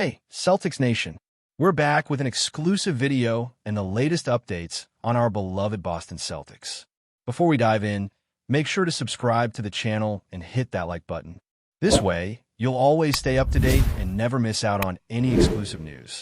Hey, Celtics Nation. We're back with an exclusive video and the latest updates on our beloved Boston Celtics. Before we dive in, make sure to subscribe to the channel and hit that like button. This way, you'll always stay up to date and never miss out on any exclusive news.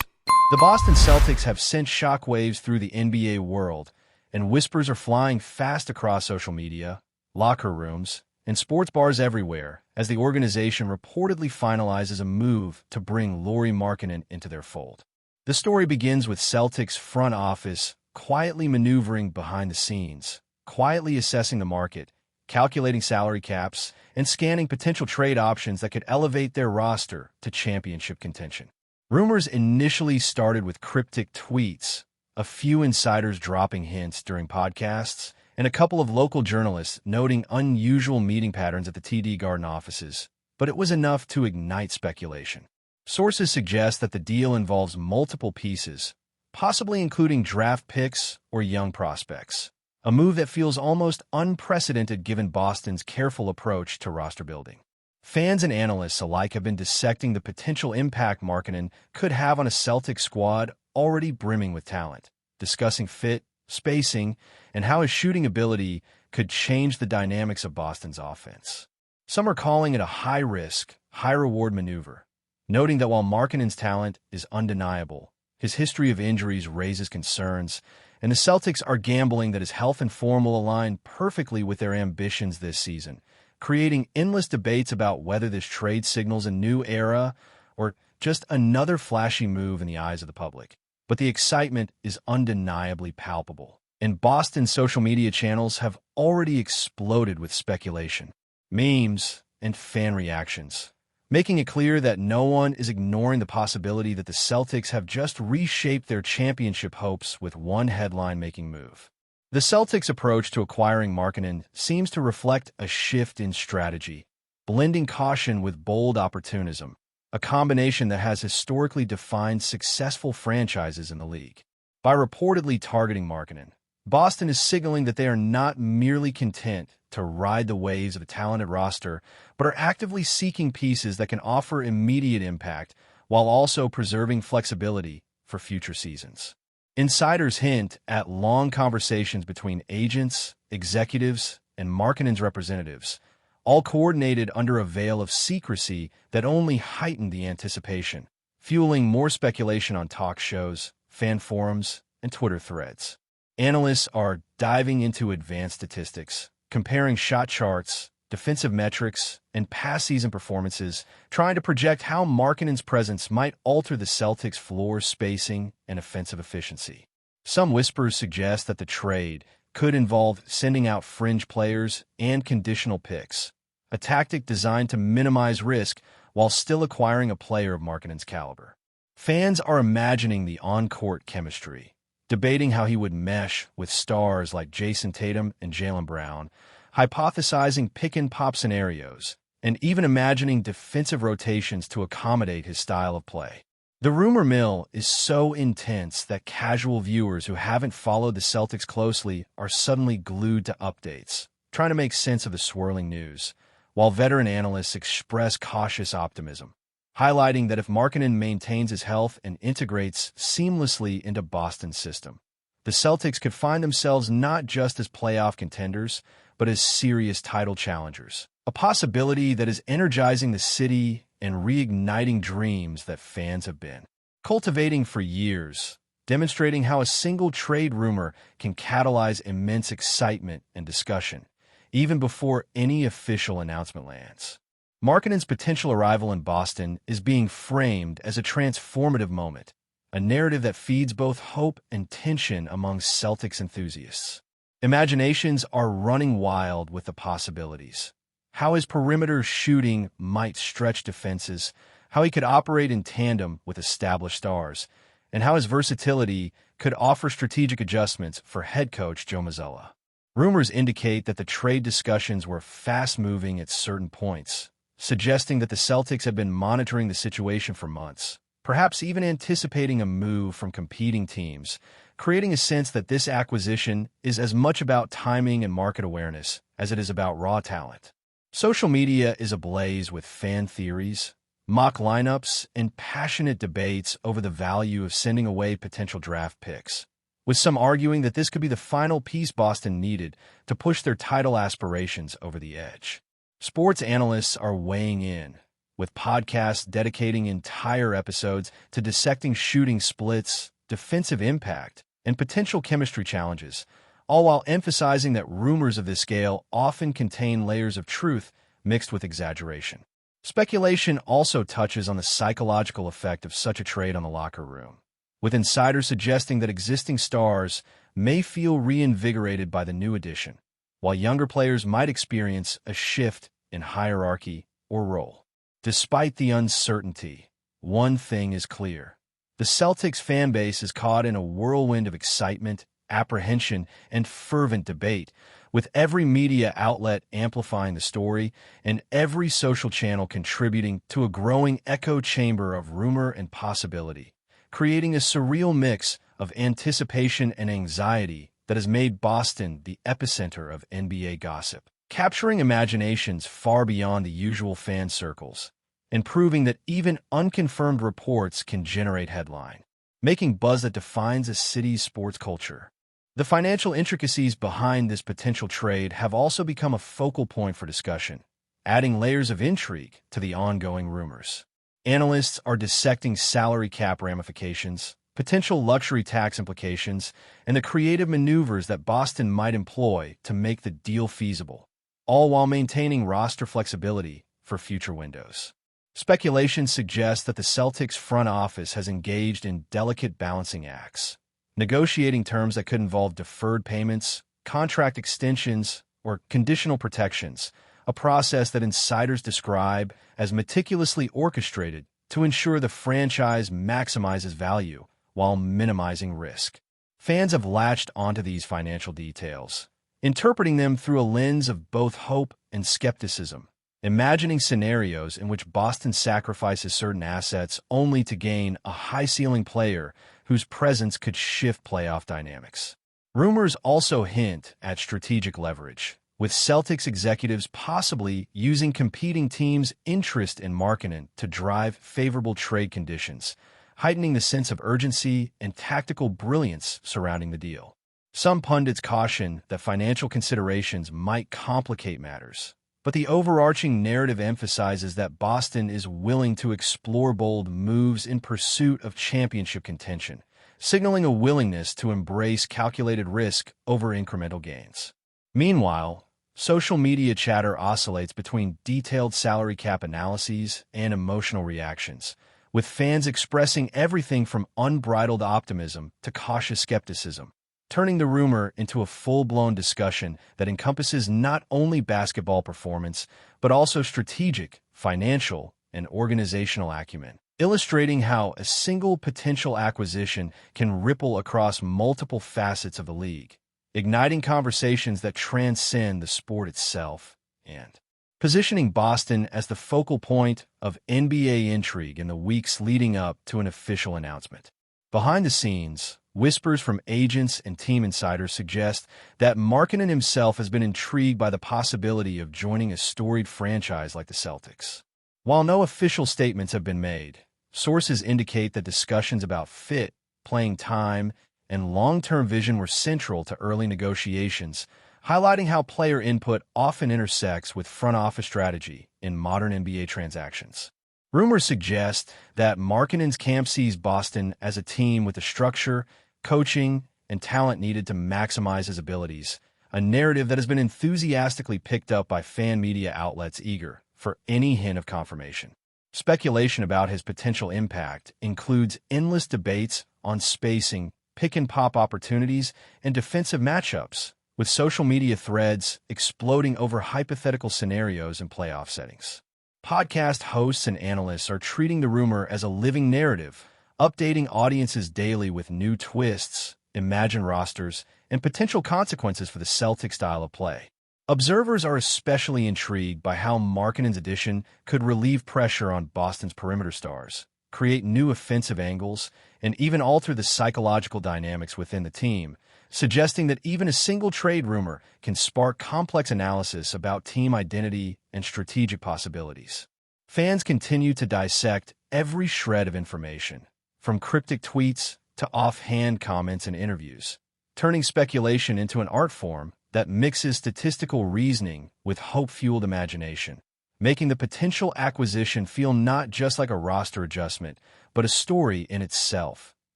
The Boston Celtics have sent shockwaves through the NBA world, and whispers are flying fast across social media, locker rooms, and sports bars everywhere as the organization reportedly finalizes a move to bring LAURI Markkanen into their fold. The story begins with Celtics front office quietly maneuvering behind the scenes, quietly assessing the market, calculating salary caps, and scanning potential trade options that could elevate their roster to championship contention. Rumors initially started with cryptic tweets, a few insiders dropping hints during podcasts, and a couple of local journalists noting unusual meeting patterns at the TD Garden offices, but it was enough to ignite speculation. Sources suggest that the deal involves multiple pieces, possibly including draft picks or young prospects, a move that feels almost unprecedented given Boston's careful approach to roster building. Fans and analysts alike have been dissecting the potential impact Markkanen could have on a Celtics squad already brimming with talent, discussing fit, spacing, and how his shooting ability could change the dynamics of Boston's offense. Some are calling it a high-risk, high-reward maneuver, noting that while Markkanen's talent is undeniable, his history of injuries raises concerns, and the Celtics are gambling that his health and form will align perfectly with their ambitions this season, creating endless debates about whether this trade signals a new era or just another flashy move in the eyes of the public. But the excitement is undeniably palpable, and Boston's social media channels have already exploded with speculation, memes, and fan reactions, making it clear that no one is ignoring the possibility that the Celtics have just reshaped their championship hopes with one headline-making move. The Celtics' approach to acquiring Markkanen seems to reflect a shift in strategy, blending caution with bold opportunism, a combination that has historically defined successful franchises in the league. By reportedly targeting Markkanen, Boston is signaling that they are not merely content to ride the waves of a talented roster, but are actively seeking pieces that can offer immediate impact while also preserving flexibility for future seasons. Insiders hint at long conversations between agents, executives, and Markkanen's representatives, all coordinated under a veil of secrecy that only heightened the anticipation, fueling more speculation on talk shows, fan forums, and Twitter threads. Analysts are diving into advanced statistics, comparing shot charts, defensive metrics, and past season performances, trying to project how Markkanen's presence might alter the Celtics' floor spacing and offensive efficiency. Some whispers suggest that the trade could involve sending out fringe players and conditional picks, a tactic designed to minimize risk while still acquiring a player of Markkanen's caliber. Fans are imagining the on-court chemistry, debating how he would mesh with stars like Jason Tatum and Jaylen Brown, hypothesizing pick-and-pop scenarios, and even imagining defensive rotations to accommodate his style of play. The rumor mill is so intense that casual viewers who haven't followed the Celtics closely are suddenly glued to updates, trying to make sense of the swirling news, while veteran analysts express cautious optimism, highlighting that if Markkanen maintains his health and integrates seamlessly into Boston's system, the Celtics could find themselves not just as playoff contenders, but as serious title challengers, a possibility that is energizing the city and reigniting dreams that fans have been cultivating for years, demonstrating how a single trade rumor can catalyze immense excitement and discussion, even before any official announcement lands. Markkanen's potential arrival in Boston is being framed as a transformative moment, a narrative that feeds both hope and tension among Celtics enthusiasts. Imaginations are running wild with the possibilities. How his perimeter shooting might stretch defenses, how he could operate in tandem with established stars, and how his versatility could offer strategic adjustments for head coach Joe Mazzulla. Rumors indicate that the trade discussions were fast-moving at certain points, suggesting that the Celtics have been monitoring the situation for months, perhaps even anticipating a move from competing teams, creating a sense that this acquisition is as much about timing and market awareness as it is about raw talent. Social media is ablaze with fan theories, mock lineups, and passionate debates over the value of sending away potential draft picks, with some arguing that this could be the final piece Boston needed to push their title aspirations over the edge. Sports analysts are weighing in, with podcasts dedicating entire episodes to dissecting shooting splits, defensive impact, and potential chemistry challenges, all while emphasizing that rumors of this scale often contain layers of truth mixed with exaggeration. Speculation also touches on the psychological effect of such a trade on the locker room, with insiders suggesting that existing stars may feel reinvigorated by the new addition, while younger players might experience a shift in hierarchy or role. Despite the uncertainty, one thing is clear. The Celtics fan base is caught in a whirlwind of excitement, apprehension, and fervent debate, with every media outlet amplifying the story and every social channel contributing to a growing echo chamber of rumor and possibility, creating a surreal mix of anticipation and anxiety that has made Boston the epicenter of NBA gossip, capturing imaginations far beyond the usual fan circles, and proving that even unconfirmed reports can generate headline, making buzz that defines a city's sports culture. The financial intricacies behind this potential trade have also become a focal point for discussion, adding layers of intrigue to the ongoing rumors. Analysts are dissecting salary cap ramifications, potential luxury tax implications, and the creative maneuvers that Boston might employ to make the deal feasible, all while maintaining roster flexibility for future windows. Speculation suggests that the Celtics front office has engaged in delicate balancing acts, negotiating terms that could involve deferred payments, contract extensions, or conditional protections, a process that insiders describe as meticulously orchestrated to ensure the franchise maximizes value while minimizing risk. Fans have latched onto these financial details, interpreting them through a lens of both hope and skepticism, imagining scenarios in which Boston sacrifices certain assets only to gain a high-ceiling player whose presence could shift playoff dynamics. Rumors also hint at strategic leverage, with Celtics executives possibly using competing teams' interest in Markkanen to drive favorable trade conditions, heightening the sense of urgency and tactical brilliance surrounding the deal. Some pundits caution that financial considerations might complicate matters, but the overarching narrative emphasizes that Boston is willing to explore bold moves in pursuit of championship contention, signaling a willingness to embrace calculated risk over incremental gains. Meanwhile, social media chatter oscillates between detailed salary cap analyses and emotional reactions, with fans expressing everything from unbridled optimism to cautious skepticism, turning the rumor into a full-blown discussion that encompasses not only basketball performance, but also strategic, financial, and organizational acumen, illustrating how a single potential acquisition can ripple across multiple facets of the league, igniting conversations that transcend the sport itself and positioning Boston as the focal point of NBA intrigue in the weeks leading up to an official announcement. Behind the scenes, whispers from agents and team insiders suggest that Markkanen himself has been intrigued by the possibility of joining a storied franchise like the Celtics. While no official statements have been made, sources indicate that discussions about fit, playing time, and long-term vision were central to early negotiations, highlighting how player input often intersects with front office strategy in modern NBA transactions. Rumors suggest that Markkanen's camp sees Boston as a team with the structure, coaching, and talent needed to maximize his abilities, a narrative that has been enthusiastically picked up by fan media outlets eager for any hint of confirmation. Speculation about his potential impact includes endless debates on spacing, pick-and-pop opportunities, and defensive matchups, with social media threads exploding over hypothetical scenarios in playoff settings. Podcast hosts and analysts are treating the rumor as a living narrative, updating audiences daily with new twists, imagined rosters, and potential consequences for the Celtic style of play. Observers are especially intrigued by how Markkanen's addition could relieve pressure on Boston's perimeter stars, create new offensive angles, and even alter the psychological dynamics within the team, suggesting that even a single trade rumor can spark complex analysis about team identity and strategic possibilities. Fans continue to dissect every shred of information, from cryptic tweets to offhand comments and interviews, turning speculation into an art form that mixes statistical reasoning with hope-fueled imagination, making the potential acquisition feel not just like a roster adjustment, but a story in itself,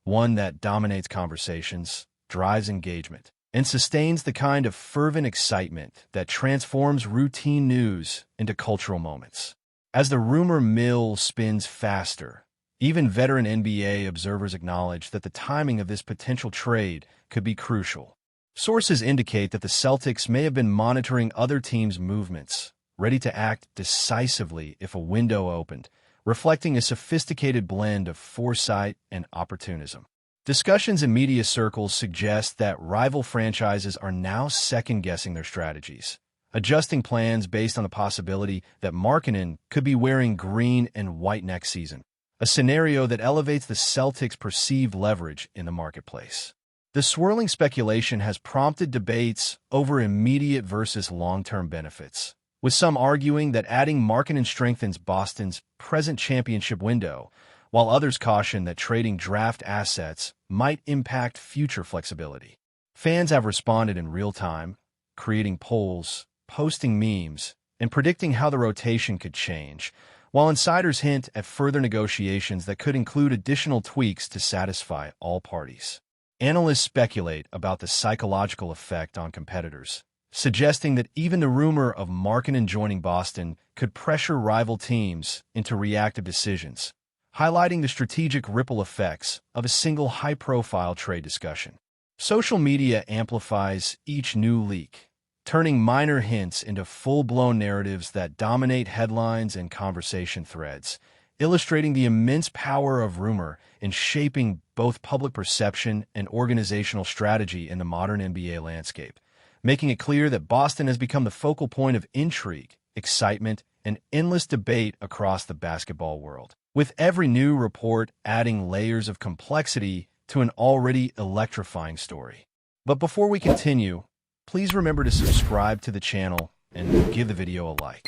one that dominates conversations, drives engagement, and sustains the kind of fervent excitement that transforms routine news into cultural moments. As the rumor mill spins faster, even veteran NBA observers acknowledge that the timing of this potential trade could be crucial. Sources indicate that the Celtics may have been monitoring other teams' movements, ready to act decisively if a window opened, reflecting a sophisticated blend of foresight and opportunism. Discussions in media circles suggest that rival franchises are now second-guessing their strategies, adjusting plans based on the possibility that Markkanen could be wearing green and white next season, a scenario that elevates the Celtics' perceived leverage in the marketplace. The swirling speculation has prompted debates over immediate versus long-term benefits, with some arguing that adding Markkanen strengthens Boston's present championship window, while others caution that trading draft assets might impact future flexibility. Fans have responded in real time, creating polls, posting memes, and predicting how the rotation could change, while insiders hint at further negotiations that could include additional tweaks to satisfy all parties. Analysts speculate about the psychological effect on competitors, suggesting that even the rumor of Markkanen joining Boston could pressure rival teams into reactive decisions, highlighting the strategic ripple effects of a single high-profile trade discussion. Social media amplifies each new leak, turning minor hints into full-blown narratives that dominate headlines and conversation threads, illustrating the immense power of rumor in shaping both public perception and organizational strategy in the modern NBA landscape, making it clear that Boston has become the focal point of intrigue, excitement, and endless debate across the basketball world, with every new report adding layers of complexity to an already electrifying story. But before we continue, please remember to subscribe to the channel and give the video a like.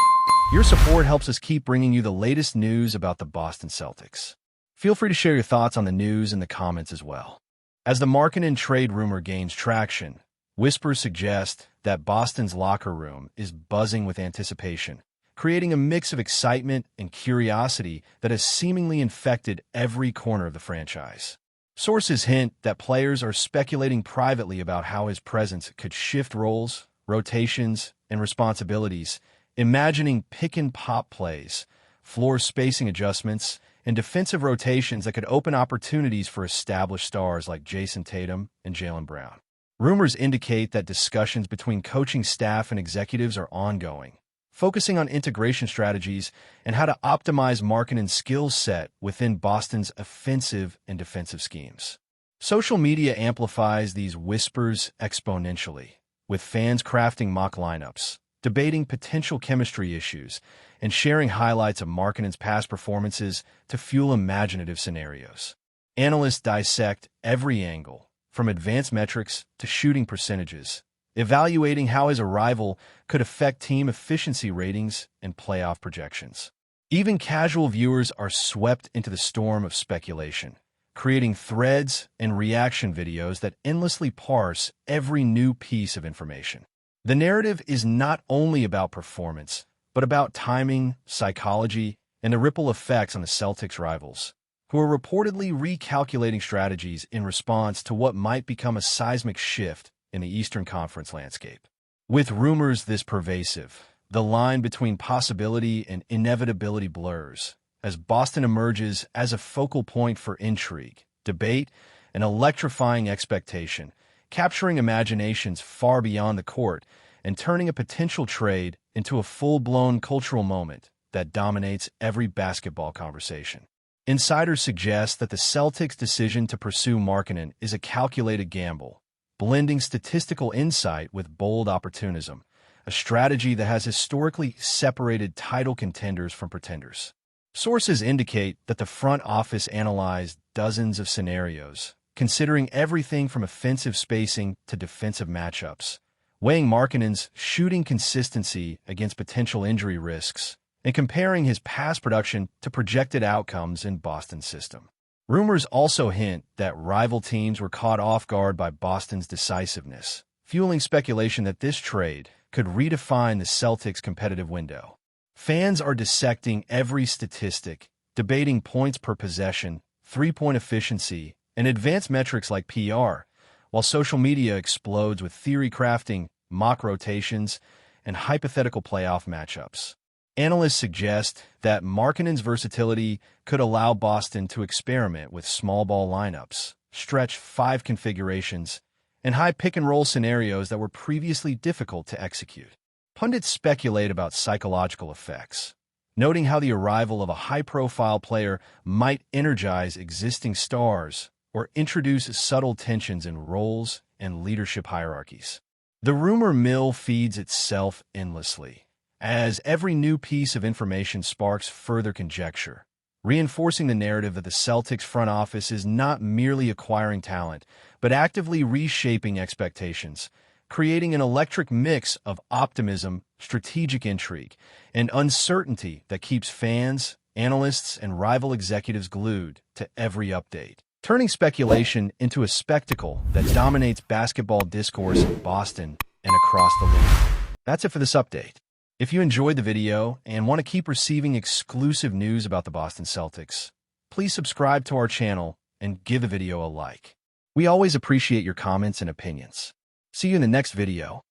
Your support helps us keep bringing you the latest news about the Boston Celtics. Feel free to share your thoughts on the news in the comments as well. As the Markkanen trade rumor gains traction, whispers suggest that Boston's locker room is buzzing with anticipation, creating a mix of excitement and curiosity that has seemingly infected every corner of the franchise. Sources hint that players are speculating privately about how his presence could shift roles, rotations, and responsibilities, imagining pick-and-pop plays, floor spacing adjustments, and defensive rotations that could open opportunities for established stars like Jason Tatum and Jaylen Brown. Rumors indicate that discussions between coaching staff and executives are ongoing, focusing on integration strategies and how to optimize Markkanen's skill set within Boston's offensive and defensive schemes. Social media amplifies these whispers exponentially, with fans crafting mock lineups, debating potential chemistry issues, and sharing highlights of Markkanen's past performances to fuel imaginative scenarios. Analysts dissect every angle, from advanced metrics to shooting percentages, evaluating how his arrival could affect team efficiency ratings and playoff projections. Even casual viewers are swept into the storm of speculation, creating threads and reaction videos that endlessly parse every new piece of information. The narrative is not only about performance, but about timing, psychology, and the ripple effects on the Celtics' rivals, who are reportedly recalculating strategies in response to what might become a seismic shift in the Eastern Conference landscape. With rumors this pervasive, the line between possibility and inevitability blurs, as Boston emerges as a focal point for intrigue, debate, and electrifying expectation, capturing imaginations far beyond the court and turning a potential trade into a full-blown cultural moment that dominates every basketball conversation. Insiders suggest that the Celtics' decision to pursue Markkanen is a calculated gamble, blending statistical insight with bold opportunism, a strategy that has historically separated title contenders from pretenders. Sources indicate that the front office analyzed dozens of scenarios, considering everything from offensive spacing to defensive matchups, weighing Markkanen's shooting consistency against potential injury risks, and comparing his past production to projected outcomes in Boston's system. Rumors also hint that rival teams were caught off guard by Boston's decisiveness, fueling speculation that this trade could redefine the Celtics' competitive window. Fans are dissecting every statistic, debating points per possession, three-point efficiency, and advanced metrics like PR, while social media explodes with theory crafting, mock rotations, and hypothetical playoff matchups. Analysts suggest that Markkanen's versatility could allow Boston to experiment with small ball lineups, stretch five configurations, and high pick-and-roll scenarios that were previously difficult to execute. Pundits speculate about psychological effects, noting how the arrival of a high-profile player might energize existing stars or introduce subtle tensions in roles and leadership hierarchies. The rumor mill feeds itself endlessly, as every new piece of information sparks further conjecture, reinforcing the narrative that the Celtics front office is not merely acquiring talent, but actively reshaping expectations, creating an electric mix of optimism, strategic intrigue, and uncertainty that keeps fans, analysts, and rival executives glued to every update, turning speculation into a spectacle that dominates basketball discourse in Boston and across the league. That's it for this update. If you enjoyed the video and want to keep receiving exclusive news about the Boston Celtics, please subscribe to our channel and give the video a like. We always appreciate your comments and opinions. See you in the next video.